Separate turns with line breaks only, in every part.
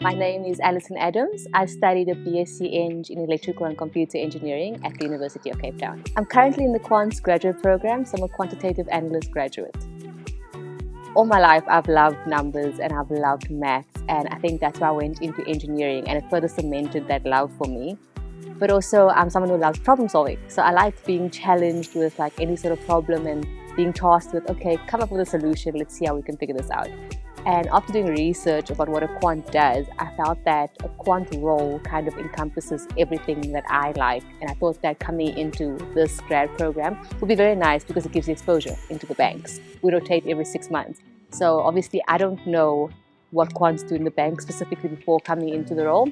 My name is Alison Adams. I studied a BSc Eng in Electrical and Computer Engineering at the University of Cape Town. I'm currently in the Quants graduate program, so I'm a quantitative analyst graduate. All my life, I've loved numbers and I've loved maths, and I think that's why I went into engineering, and it further cemented that love for me. But also, I'm someone who loves problem solving, so I like being challenged with like any sort of problem and being tasked with, okay, come up with a solution, let's see how we can figure this out. And after doing research about what a quant does, I felt that a quant role kind of encompasses everything that I like. And I thought that coming into this grad program would be very nice because it gives you exposure into the banks. We rotate every 6 months. So obviously I don't know what quants do in the bank specifically before coming into the role.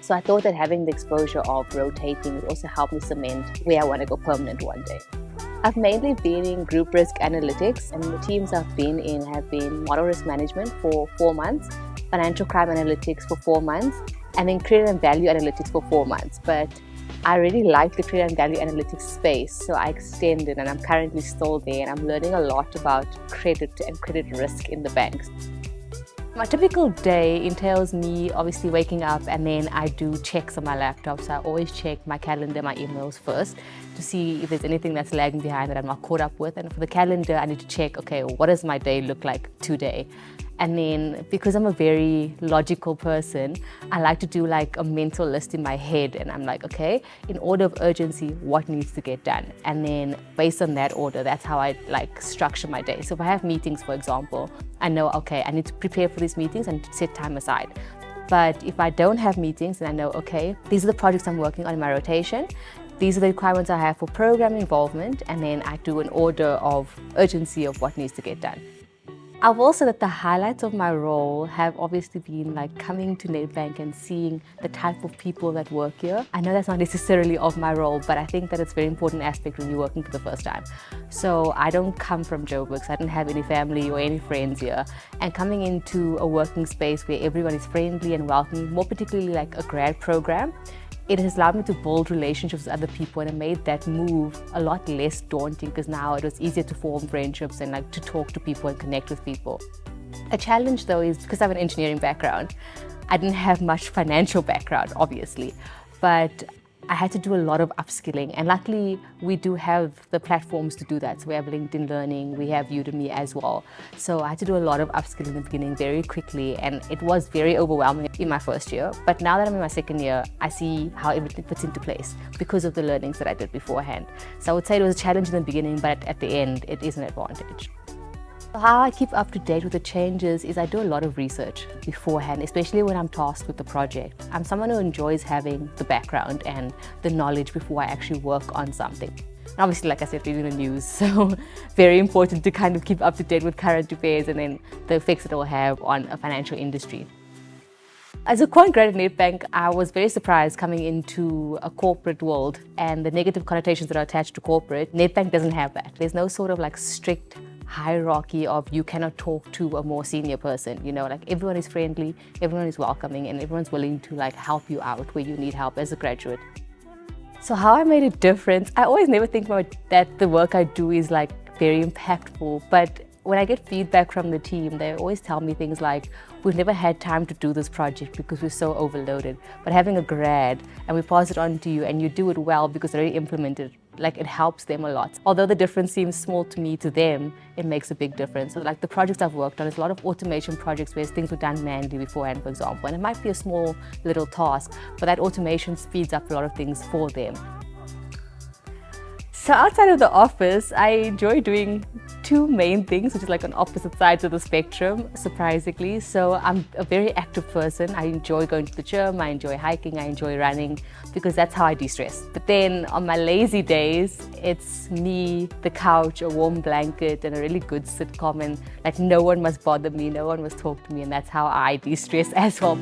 So I thought that having the exposure of rotating would also help me cement where I want to go permanent one day. I've mainly been in group risk analytics, and the teams I've been in have been model risk management for 4 months, financial crime analytics for 4 months, and then credit and value analytics for 4 months. But I really like the credit and value analytics space, so I extended and I'm currently still there, and I'm learning a lot about credit and credit risk in the banks. My typical day entails me obviously waking up, and then I do checks on my laptop. So I always check my calendar, my emails first to see if there's anything that's lagging behind that I'm not caught up with. And for the calendar, I need to check, okay, what does my day look like today? And then because I'm a very logical person, I like to do like a mental list in my head, and I'm like, okay, in order of urgency, what needs to get done? And then based on that order, that's how I like structure my day. So if I have meetings, for example, I know, okay, I need to prepare for these meetings and set time aside. But if I don't have meetings, then I know, okay, these are the projects I'm working on in my rotation. These are the requirements I have for program involvement, and then I do an order of urgency of what needs to get done. I will say that the highlights of my role have obviously been like coming to Nedbank and seeing the type of people that work here. I know that's not necessarily of my role, but I think that it's a very important aspect when you're working for the first time. So I don't come from Joburg, I don't have any family or any friends here. And coming into a working space where everyone is friendly and welcoming, more particularly like a grad program, it has allowed me to build relationships with other people, and it made that move a lot less daunting because now it was easier to form friendships and like to talk to people and connect with people. A challenge though is because I have an engineering background, I didn't have much financial background, obviously, but I had to do a lot of upskilling, and luckily we do have the platforms to do that. So we have LinkedIn Learning, we have Udemy as well. So I had to do a lot of upskilling in the beginning very quickly, and it was very overwhelming in my first year. But now that I'm in my second year, I see how everything fits into place because of the learnings that I did beforehand. So I would say it was a challenge in the beginning, but at the end, it is an advantage. How I keep up to date with the changes is I do a lot of research beforehand, especially when I'm tasked with the project. I'm someone who enjoys having the background and the knowledge before I actually work on something. And obviously, like I said, reading the news, so very important to kind of keep up to date with current affairs and then the effects it will have on a financial industry. As a quant grad at Nedbank, I was very surprised coming into a corporate world and the negative connotations that are attached to corporate. Nedbank doesn't have that. There's no sort of like strict hierarchy of you cannot talk to a more senior person, you know, like everyone is friendly, everyone is welcoming, and everyone's willing to like help you out where you need help as a graduate. So how I made a difference, I always never think about that the work I do is like very impactful, but when I get feedback from the team, they always tell me things like, we've never had time to do this project because we're so overloaded, but having a grad and we pass it on to you and you do it well because they're already implemented, like it helps them a lot. Although the difference seems small to me, to them, it makes a big difference. So like the projects I've worked on, there's a lot of automation projects where things were done manually beforehand, for example, and it might be a small little task, but that automation speeds up a lot of things for them. So outside of the office, I enjoy doing two main things, which is like on opposite sides of the spectrum, surprisingly. So I'm a very active person. I enjoy going to the gym, I enjoy hiking, I enjoy running, because that's how I de-stress. But then on my lazy days, it's me, the couch, a warm blanket, and a really good sitcom, and like no one must bother me, no one must talk to me, and that's how I de-stress as well.